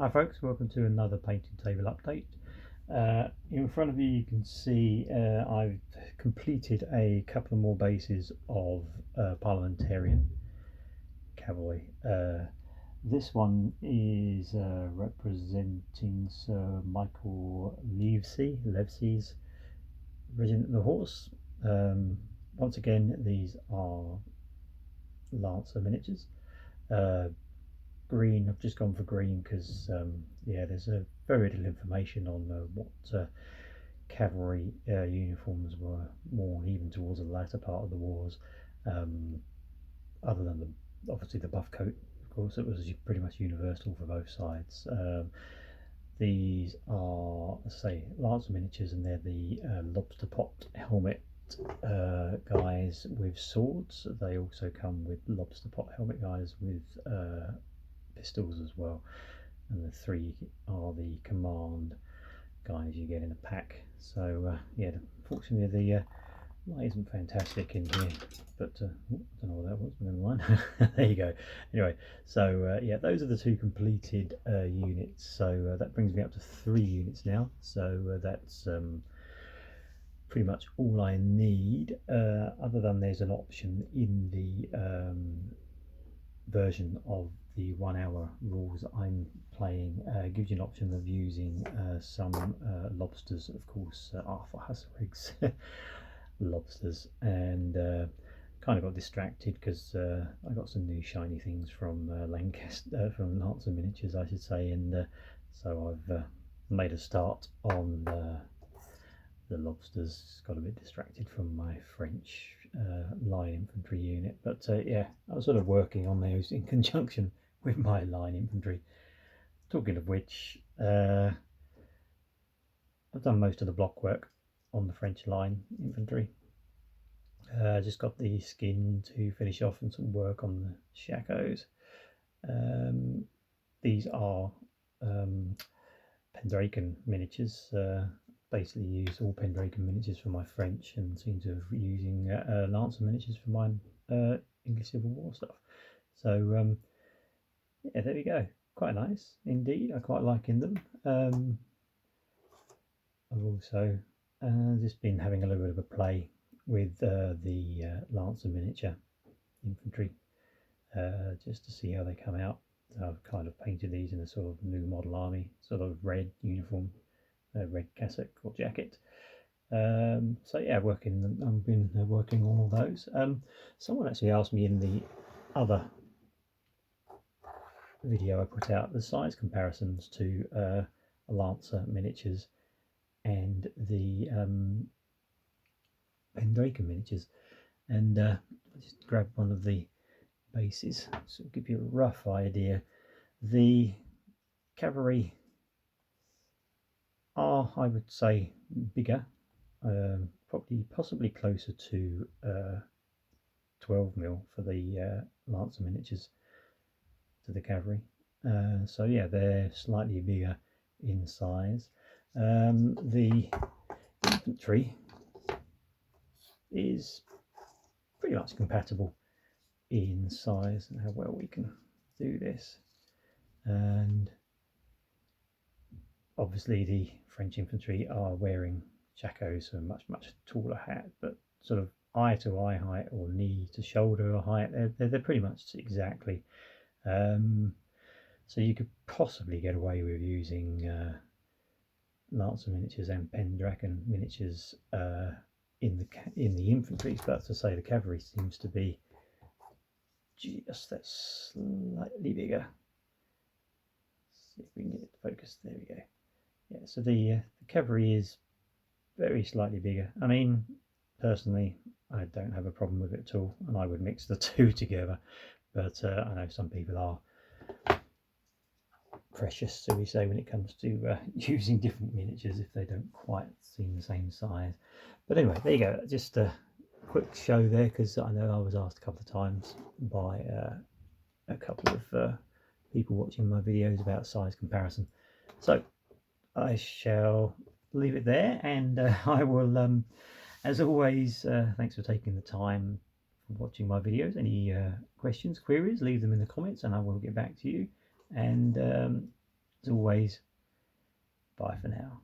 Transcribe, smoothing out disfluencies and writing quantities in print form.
Hi folks, welcome to another painting table update. In front of you can see I've completed a couple of more bases of parliamentarian cavalry. This one is representing Sir Michael Levesey's Regiment of the Horse. Once again, these are Lancer miniatures. Green, I've just gone for green because yeah, there's very little information on what cavalry uniforms were worn even towards the latter part of the wars, other than obviously the buff coat. Of course, it was pretty much universal for both sides. These are, say, Lancer miniatures, and they're the lobster pot helmet guys with swords. They also come with lobster pot helmet guys with pistols as well, and the three are the command guys you get in a pack. So yeah, unfortunately the light isn't fantastic in here, but I don't know what that was, but never mind. There you go. Anyway, so yeah, those are the two completed units, so that brings me up to 3 units now, so that's pretty much all I need, other than there's an option in the version of the 1 hour rules I'm playing, gives you an option of using some lobsters, of course, Arthur Hasselrigg's lobsters, and kind of got distracted because I got some new shiny things from Lancaster, from Lancer Miniatures I should say, and so I've made a start on the lobsters. Got a bit distracted from my French line infantry unit, but yeah, I was sort of working on those in conjunction with my line infantry. Talking of which, I've done most of the block work on the French line infantry. Just got the skin to finish off and some work on the shakos. These are Pendraken miniatures. Basically use all Pendraken miniatures for my French, and seem to be using Lancer miniatures for my English Civil War stuff. So yeah, there we go. Quite nice indeed. I quite liking them. I've also just been having a little bit of a play with the Lancer miniature infantry, just to see how they come out. I've kind of painted these in a sort of new model army, sort of red uniform, red cassock or jacket. So yeah, I've been working on all those. Someone actually asked me in the other video I put out the size comparisons to Lancer miniatures and the Pendraken miniatures, and I just grabbed one of the bases so give you a rough idea. The cavalry are, I would say, bigger, possibly closer to 12mm for the Lancer miniatures to the cavalry. So yeah, they're slightly bigger in size. The infantry is pretty much compatible in size, and how well we can do this. And obviously the French infantry are wearing shakos, so a much taller hat, but sort of eye to eye height or knee to shoulder height, they're pretty much exactly. So you could possibly get away with using Lancer miniatures and Pendraken miniatures in the infantry, but to say the cavalry seems to be just that slightly bigger. Let's see if we can get it focused. There we go. Yeah, so the cavalry is very slightly bigger. I mean, personally, I don't have a problem with it at all, and I would mix the two together. But I know some people are precious, so we say, when it comes to using different miniatures if they don't quite seem the same size. But anyway, there you go. Just a quick show there, because I know I was asked a couple of times by a couple of people watching my videos about size comparison. So I shall leave it there, and I will, as always, thanks for taking the time for watching my videos. Any questions, queries, leave them in the comments and I will get back to you. And As always, bye for now.